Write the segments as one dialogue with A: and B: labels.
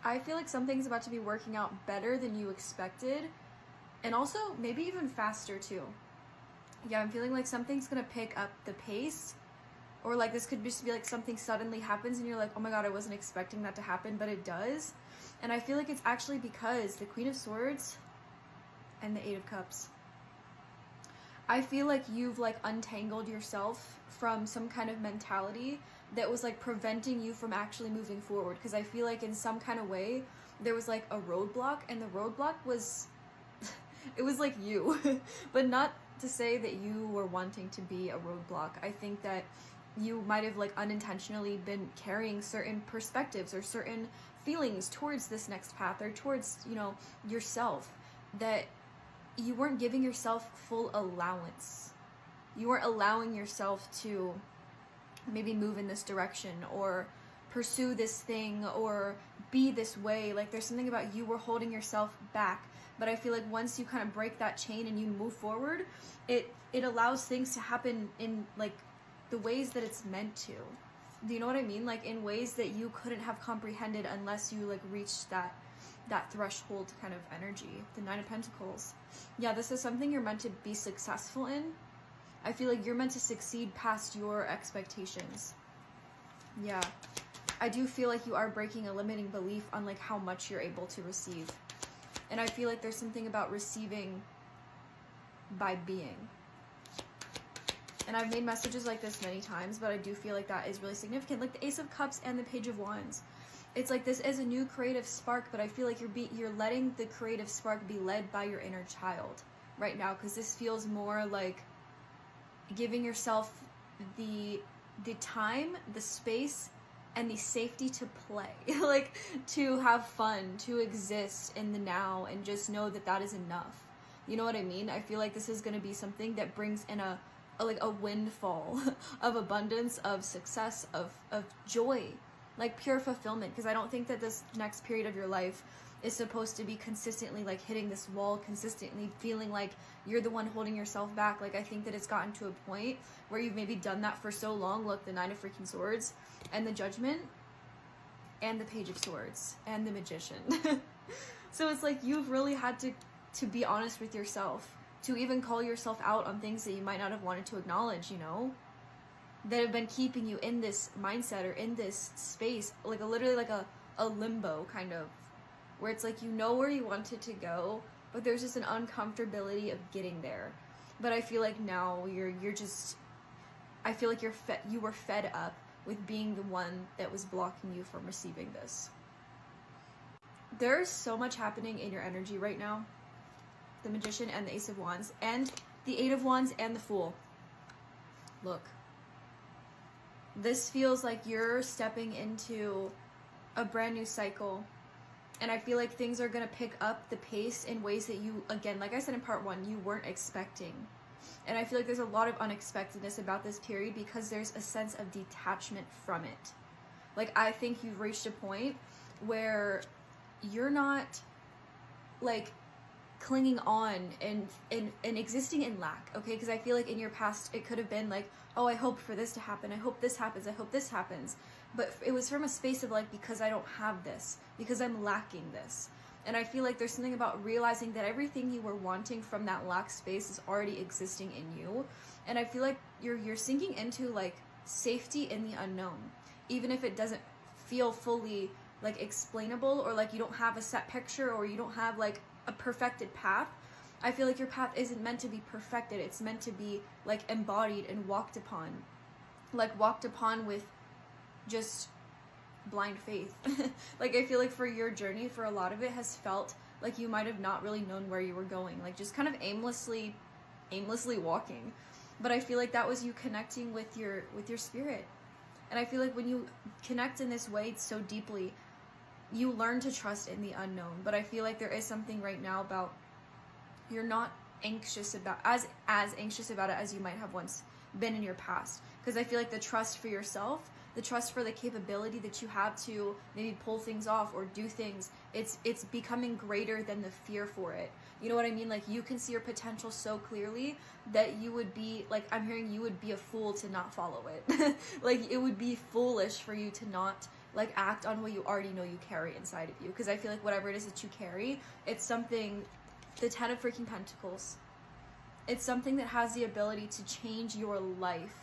A: I feel like something's about to be working out better than you expected, and also maybe even faster too. Yeah, I'm feeling like something's gonna pick up the pace, or like this could just be like something suddenly happens and you're like, oh my god, I wasn't expecting that to happen, but it does. And I feel like it's actually because the Queen of Swords and the Eight of Cups. I feel like you've like untangled yourself from some kind of mentality that was like preventing you from actually moving forward, because I feel like in some kind of way there was like a roadblock, and the roadblock was it was like you but not to say that you were wanting to be a roadblock. I think that you might have like unintentionally been carrying certain perspectives or certain feelings towards this next path, or towards, you know, yourself, that you weren't giving yourself full allowance. You weren't allowing yourself to maybe move in this direction or pursue this thing or be this way. Like there's something about you were holding yourself back. But I feel like once you kind of break that chain and you move forward, it allows things to happen in like the ways that it's meant to. Do you know what I mean? Like in ways that you couldn't have comprehended unless you like reached that threshold kind of energy. The Nine of Pentacles. Yeah, this is something you're meant to be successful in. I feel like you're meant to succeed past your expectations. Yeah. I do feel like you are breaking a limiting belief on like how much you're able to receive. And I feel like there's something about receiving by being. And I've made messages like this many times, but I do feel like that is really significant. Like the Ace of Cups and the Page of Wands. It's like this is a new creative spark, but I feel like you're letting the creative spark be led by your inner child right now, because this feels more like giving yourself the time, the space, and the safety to play. Like to have fun, to exist in the now, and just know that that is enough. You know what I mean? I feel like this is going to be something that brings in a windfall of abundance, of success, of joy, like pure fulfillment. Because I don't think that this next period of your life is supposed to be consistently like hitting this wall, consistently feeling like you're the one holding yourself back. Like I think that it's gotten to a point where you've maybe done that for so long. Look, the Nine of freaking Swords and the Judgment and the Page of Swords and the Magician. So it's like you've really had to be honest with yourself, to even call yourself out on things that you might not have wanted to acknowledge, you know, that have been keeping you in this mindset or in this space, like literally like a limbo kind of, where it's like you know where you wanted to go, but there's just an uncomfortability of getting there. But I feel like now you're just, I feel like you were fed up with being the one that was blocking you from receiving this. There's so much happening in your energy right now. The Magician and the Ace of Wands and the Eight of Wands and the Fool. Look, this feels like you're stepping into a brand new cycle, and I feel like things are going to pick up the pace in ways that you, again, like I said in part one, you weren't expecting. And I feel like there's a lot of unexpectedness about this period because there's a sense of detachment from it. Like I think you've reached a point where you're not like clinging on and existing in lack, okay? Because I feel like in your past it could have been like, oh, I hope for this to happen, I hope this happens, I hope this happens, but it was from a space of like, because I don't have this, because I'm lacking this. And I feel like there's something about realizing that everything you were wanting from that lack space is already existing in you. And I feel like you're sinking into like safety in the unknown, even if it doesn't feel fully like explainable, or like you don't have a set picture, or you don't have like a perfected path. I feel like your path isn't meant to be perfected. It's meant to be like embodied and walked upon, like walked upon with just blind faith. Like I feel like for your journey, for a lot of it has felt like you might have not really known where you were going, like just kind of aimlessly walking. But I feel like that was you connecting with your spirit. And I feel like when you connect in this way so deeply, you learn to trust in the unknown. But I feel like there is something right now about you're not anxious about as anxious about it as you might have once been in your past. Because I feel like the trust for yourself, the trust for the capability that you have to maybe pull things off or do things, it's becoming greater than the fear for it. You know what I mean? Like you can see your potential so clearly that you would be like, I'm hearing you would be a fool to not follow it. Like it would be foolish for you to not like act on what you already know you carry inside of you. Because I feel like whatever it is that you carry, it's something, the 10 of freaking Pentacles, it's something that has the ability to change your life,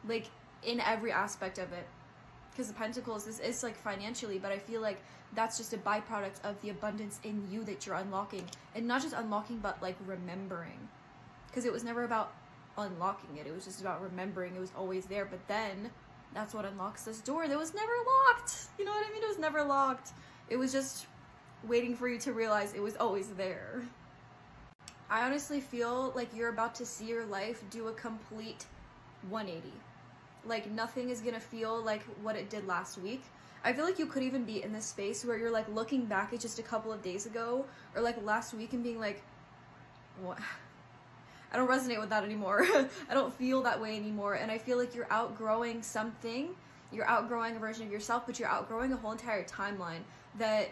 A: like in every aspect of it. Because the Pentacles, this is like financially, but I feel like that's just a byproduct of the abundance in you that you're unlocking. And not just unlocking, but like remembering. Because it was never about unlocking it. It was just about remembering. It was always there. But then that's what unlocks this door that was never locked. You know what I mean? It was never locked. It was just waiting for you to realize it was always there. I honestly feel like you're about to see your life do a complete 180. Like nothing is gonna feel like what it did last week. I feel like you could even be in this space where you're like looking back at just a couple of days ago or like last week and being like, what? I don't resonate with that anymore. I don't feel that way anymore. And I feel like you're outgrowing something. You're outgrowing a version of yourself, but you're outgrowing a whole entire timeline that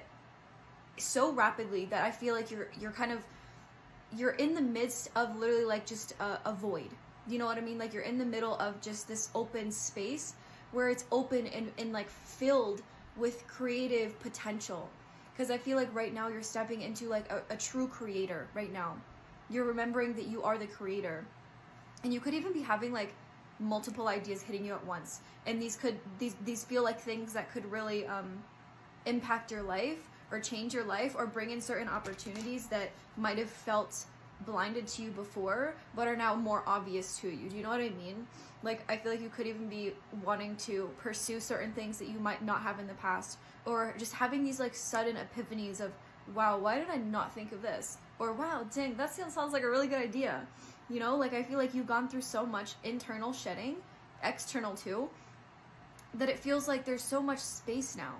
A: so rapidly that I feel like you're in the midst of literally like just a void. You know what I mean? Like you're in the middle of just this open space where it's open and like filled with creative potential. Because I feel like right now you're stepping into like a true creator right now. You're remembering that you are the creator. And you could even be having like multiple ideas hitting you at once. And these feel like things that could really impact your life or change your life or bring in certain opportunities that might have felt blinded to you before but are now more obvious to you. Do you know what I mean? Like I feel like you could even be wanting to pursue certain things that you might not have in the past, or just having these like sudden epiphanies of, wow, why did I not think of this? Or wow, dang, that sounds like a really good idea. You know, like I feel like you've gone through so much internal shedding, external too, that it feels like there's so much space now.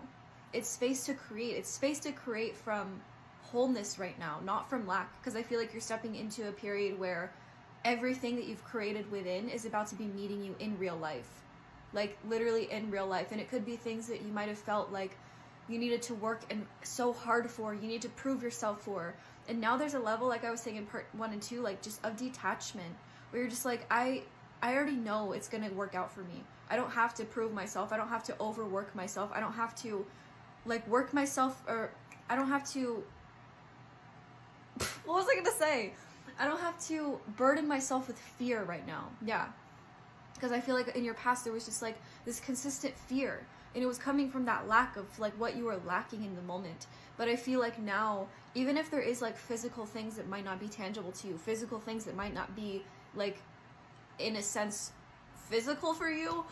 A: It's space to create. It's space to create from wholeness right now, not from lack. Because I feel like you're stepping into a period where everything that you've created within is about to be meeting you in real life. Like literally in real life. And it could be things that you might have felt like you needed to work and so hard for, you need to prove yourself for. And now there's a level, like I was saying in part 1 and 2, like just of detachment, where you're just like, I already know it's gonna work out for me. I don't have to prove myself. I don't have to overwork myself. I don't have to like work myself, or I don't have to, what was I gonna say? I don't have to burden myself with fear right now. Yeah. Because I feel like in your past there was just like this consistent fear. And it was coming from that lack of like what you were lacking in the moment. But I feel like now, even if there is like physical things that might not be tangible to you, physical things that might not be like, in a sense, physical for you,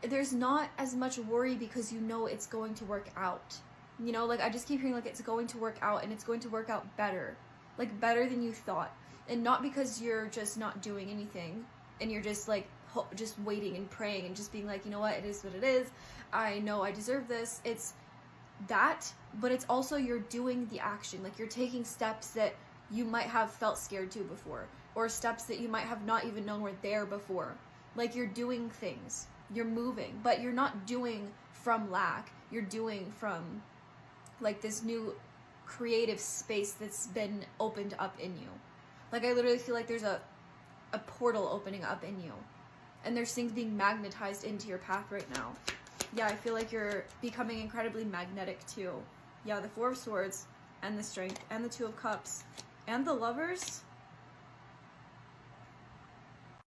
A: there's not as much worry because you know it's going to work out. You know, like I just keep hearing like it's going to work out, and it's going to work out better. Like better than you thought. And not because you're just not doing anything and you're just like just waiting and praying and just being like, you know what, it is what it is. I know I deserve this. It's that, but it's also you're doing the action. Like you're taking steps that you might have felt scared to before, or steps that you might have not even known were there before. Like you're doing things, you're moving, but you're not doing from lack. You're doing from like this new creative space that's been opened up in you. Like I literally feel like there's a portal opening up in you, and there's things being magnetized into your path right now. Yeah, I feel like you're becoming incredibly magnetic too. Yeah, the 4 of Swords and the Strength and the 2 of Cups and the Lovers.